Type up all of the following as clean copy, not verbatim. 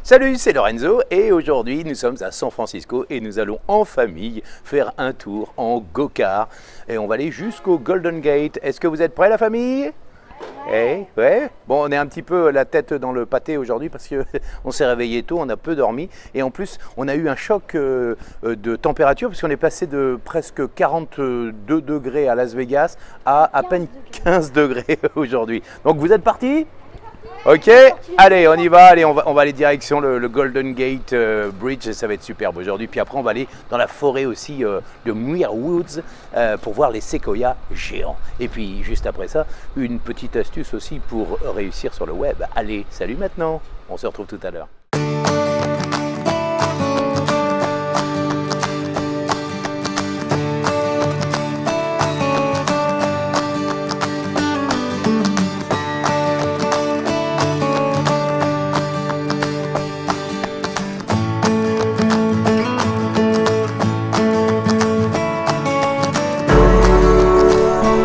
Salut, c'est Lorenzo et aujourd'hui nous sommes à San Francisco et nous allons en famille faire un tour en go-kart et on va aller jusqu'au Golden Gate. Est-ce que vous êtes prêts la famille? Ouais. Bon, on est un petit peu la tête dans le pâté aujourd'hui parce qu'on s'est réveillé tôt, on a peu dormi et en plus on a eu un choc de température parce qu'on est passé de presque 42 degrés à Las Vegas à peine 15 degrés aujourd'hui. Donc vous êtes partis? Ok, allez, on y va. Allez, on va aller direction le Golden Gate Bridge et ça va être superbe aujourd'hui. Puis après, on va aller dans la forêt aussi de Muir Woods pour voir les séquoias géants. Et puis, juste après ça, une petite astuce aussi pour réussir sur le web. Allez, salut maintenant. On se retrouve tout à l'heure.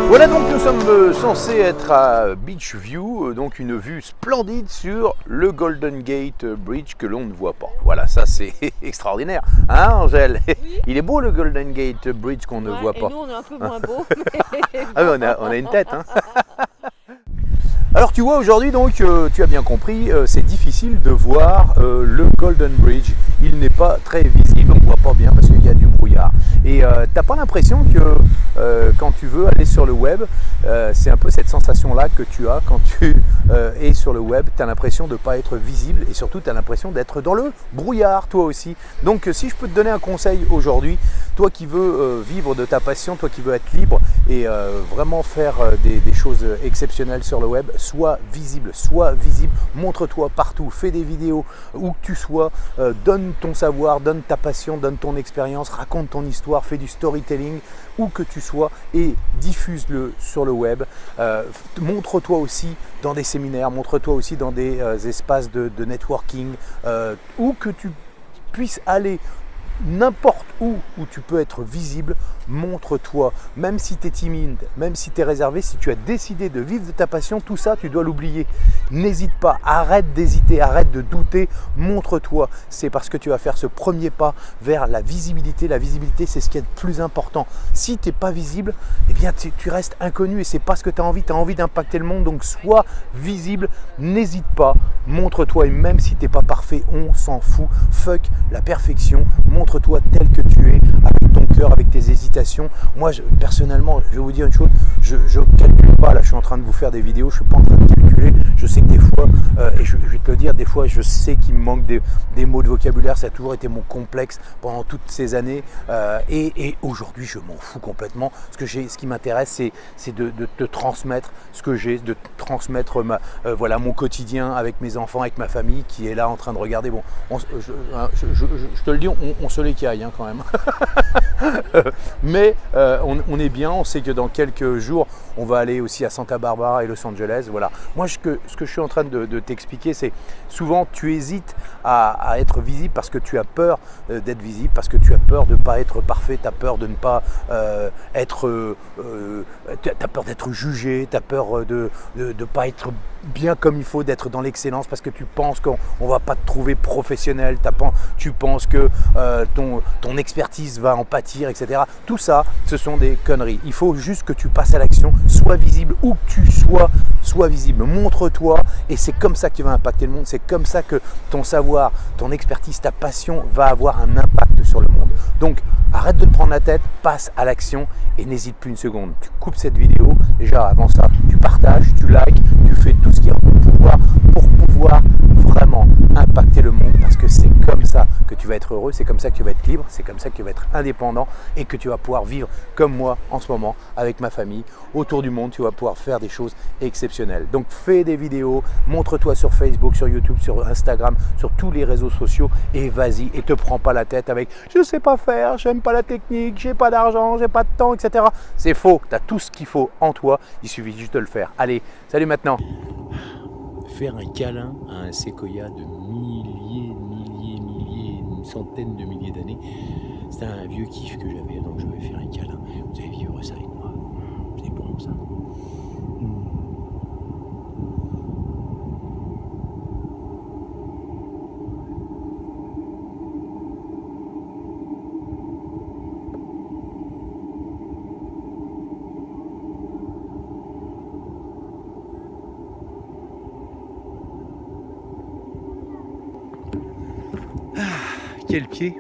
Voilà, donc nous sommes censés être à Beach View, donc une vue splendide sur le Golden Gate Bridge que l'on ne voit pas. Voilà, ça c'est extraordinaire, hein Angèle? Oui. Il est beau le Golden Gate Bridge qu'on ne voit pas. Et nous on est un peu moins beau. Ah oui, on a une tête, hein. Alors tu vois aujourd'hui donc, tu as bien compris, c'est difficile de voir le Golden Bridge. Il n'est pas très visible, on ne voit pas bien parce qu'il y a du brouillard. Et t'as pas l'impression que quand tu veux aller sur le web, c'est un peu cette sensation-là que tu as quand tu es sur le web. Tu as l'impression de ne pas être visible et surtout tu as l'impression d'être dans le brouillard toi aussi. Donc si je peux te donner un conseil aujourd'hui, toi qui veux vivre de ta passion, toi qui veux être libre et vraiment faire des choses exceptionnelles sur le web, sois visible, montre-toi partout, fais des vidéos où que tu sois, donne ton savoir, donne ta passion, donne ton expérience, raconte ton histoire, fais du storytelling où que tu sois et diffuse-le sur le web. Montre-toi aussi dans des séminaires, montre-toi aussi dans des espaces de networking, où que tu puisses aller. N'importe où tu peux être visible, montre-toi. Même si tu es timide, même si tu es réservé, si tu as décidé de vivre de ta passion, tout ça, tu dois l'oublier. N'hésite pas, arrête d'hésiter, arrête de douter, montre-toi. C'est parce que tu vas faire ce premier pas vers la visibilité. La visibilité, c'est ce qui est le plus important. Si tu n'es pas visible, eh bien, tu restes inconnu et c'est pas ce que tu as envie d'impacter le monde. Donc, sois visible, n'hésite pas, montre-toi. Et même si tu n'es pas parfait, on s'en fout. Fuck la perfection, montre-toi tel que tu es, avec ton cœur, avec tes hésitations. Moi, personnellement, je vais vous dire une chose, je ne calcule pas, là je suis en train de vous faire des vidéos, je ne suis pas en train de calculer, je sais que des fois, et je vais te le dire, des fois je sais qu'il me manque des mots de vocabulaire, ça a toujours été mon complexe pendant toutes ces années, et aujourd'hui je m'en fous complètement. Ce qui m'intéresse, c'est de te transmettre ce que j'ai, de transmettre voilà, mon quotidien avec mes enfants, avec ma famille qui est là en train de regarder. Bon, je te le dis, on se l'écaille hein, quand même. Mais on est bien, on sait que dans quelques jours, on va aller aussi à Santa Barbara et Los Angeles. Voilà. Moi, ce que je suis en train de t'expliquer, c'est souvent tu hésites à être visible parce que tu as peur d'être visible, parce que tu as peur de ne pas être parfait, tu as peur de ne pas être... tu as peur d'être jugé, tu as peur de ne pas être bien comme il faut, d'être dans l'excellence parce que tu penses qu'on ne va pas te trouver professionnel, tu penses que ton expertise va en pâtir, etc. Tout ça, ce sont des conneries. Il faut juste que tu passes à l'action, sois visible où que tu sois visible, montre-toi et c'est comme ça que tu vas impacter le monde, c'est comme ça que ton savoir, ton expertise, ta passion va avoir un impact sur le monde. Donc arrête de te prendre la tête, passe à l'action et n'hésite plus une seconde. Tu coupes cette vidéo, déjà avant ça, tu partages, tu likes, tu fais tout ce qui est en ton pouvoir pour pouvoir vraiment impacter le monde parce que c'est comme ça que tu vas être heureux, c'est comme ça que tu vas être libre, c'est comme ça que tu vas être indépendant et que tu vas pouvoir vivre comme moi en ce moment avec ma famille autour du monde. Tu vas pouvoir faire des choses exceptionnelles. Donc fais des vidéos, montre-toi sur Facebook, sur YouTube, sur Instagram, sur tous les réseaux sociaux et vas-y et te prends pas la tête avec je sais pas faire, j'aime pas la technique, j'ai pas d'argent, j'ai pas de temps, etc. C'est faux, tu as tout ce qu'il faut en toi, il suffit juste de le faire. Allez, salut maintenant. Faire un câlin à un séquoia de milliers, une centaine de milliers d'années, c'est un vieux kiff que j'avais, donc je vais faire un câlin. Vous allez vivre ça avec moi. C'est bon ça. quel pied.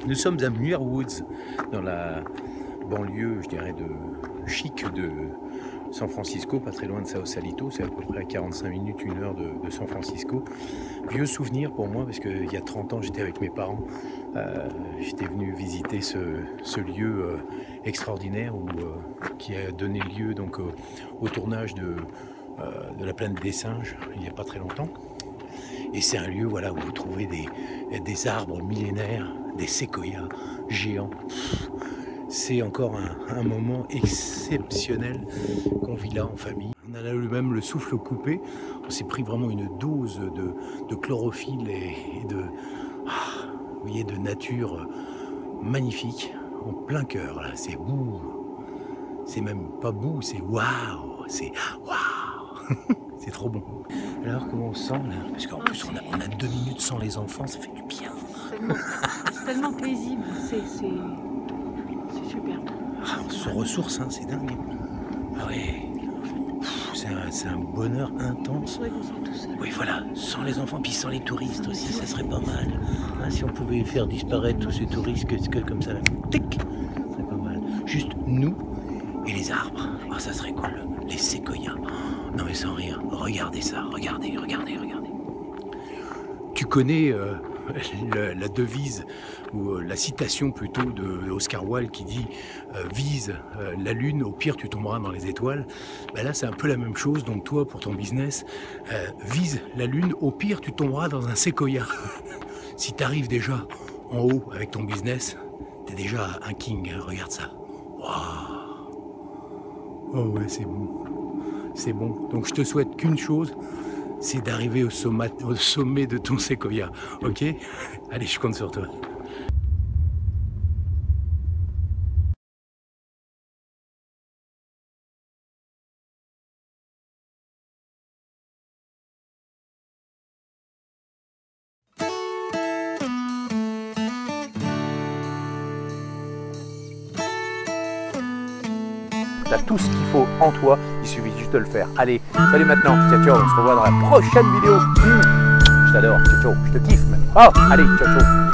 Nous sommes à Muir Woods, dans la banlieue, je dirais, chic de San Francisco, pas très loin de Sao Salito, c'est à peu près à 45 minutes, 1 heure de San Francisco. Vieux souvenir pour moi, parce qu'il y a 30 ans, j'étais avec mes parents. J'étais venu visiter ce lieu extraordinaire qui a donné lieu donc, au tournage de la planète des singes, il n'y a pas très longtemps. Et c'est un lieu voilà, où vous trouvez des arbres millénaires, des séquoias géants. C'est encore un moment exceptionnel qu'on vit là en famille. On a là même le souffle coupé. On s'est pris vraiment une dose de chlorophylle et de, vous voyez, de nature magnifique en plein cœur. C'est bouh. C'est même pas bouh, c'est waouh. C'est waouh. C'est trop bon. Alors comment on se sent là? Parce qu'en plus on a 2 minutes sans les enfants, ça fait du bien. C'est tellement paisible, c'est super. On se ressource, hein, c'est dingue. Ah ouais, c'est un bonheur intense. C'est vrai qu'on soit tout seul. Oui voilà, sans les enfants, puis sans les touristes aussi, ça serait pas mal. Hein, si on pouvait faire disparaître tous ces touristes comme ça, là, tic, ça serait pas mal. Juste nous et les arbres, ça serait cool. Les séquoias. Non mais sans rire, regardez ça, regardez. Tu connais la devise, ou la citation plutôt de Oscar Wilde qui dit vise la lune, au pire tu tomberas dans les étoiles. Ben là c'est un peu la même chose, donc toi pour ton business, vise la lune, au pire tu tomberas dans un séquoia. Si tu arrives déjà en haut avec ton business, t'es déjà un king, hein, regarde ça. Waouh. Oh ouais, c'est bon. C'est bon. Donc je te souhaite qu'une chose, c'est d'arriver au sommet de ton séquoia. Ok? Allez, je compte sur toi. Tu as tout ce qu'il faut en toi, il suffit juste de le faire. Allez, salut maintenant, ciao, on se revoit dans la prochaine vidéo. Je t'adore, ciao, je te kiffe même. Oh, allez, ciao.